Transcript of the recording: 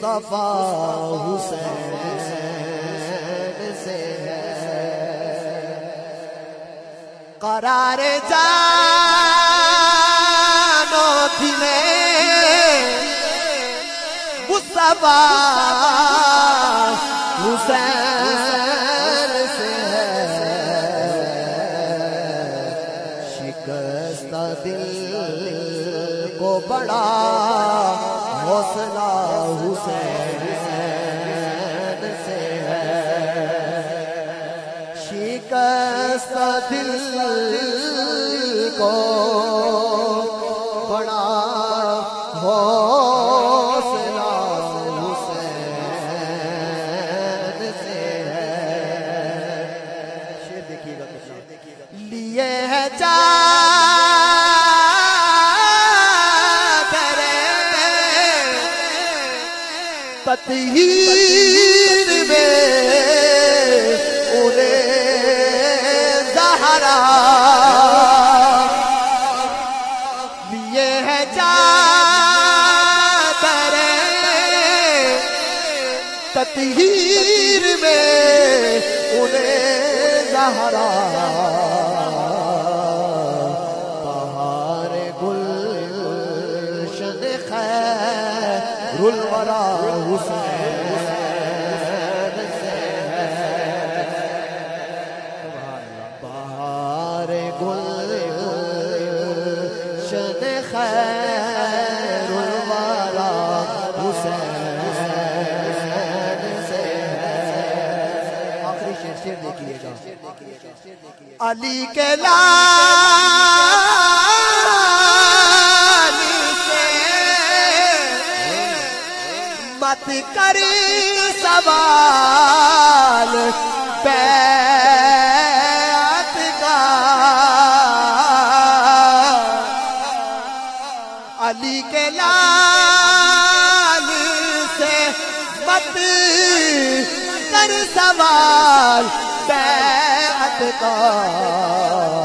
مصطفیٰ حسین سے ہے قرار جانو دلیں مصطفیٰ حسین سے ہے شکستہ دل کو بڑا حوصلہ حسین سے ہے شکستہ دل کو بڑا حوصلہ حسین سے ہے شیر دیکھیے گا لیے ہے تطہیر میں انہیں زہرا لیے ہے چادر تطہیر میں انہیں زہرا بہار گلشن خیر الورا حسین سے ہے بہار گلشن خیر الورا حسین سے ہے آخری شیر دیکھیے گا علی کے مت کری سوال بیعت کا علی کے لال سے مت کر سوال بیعت کا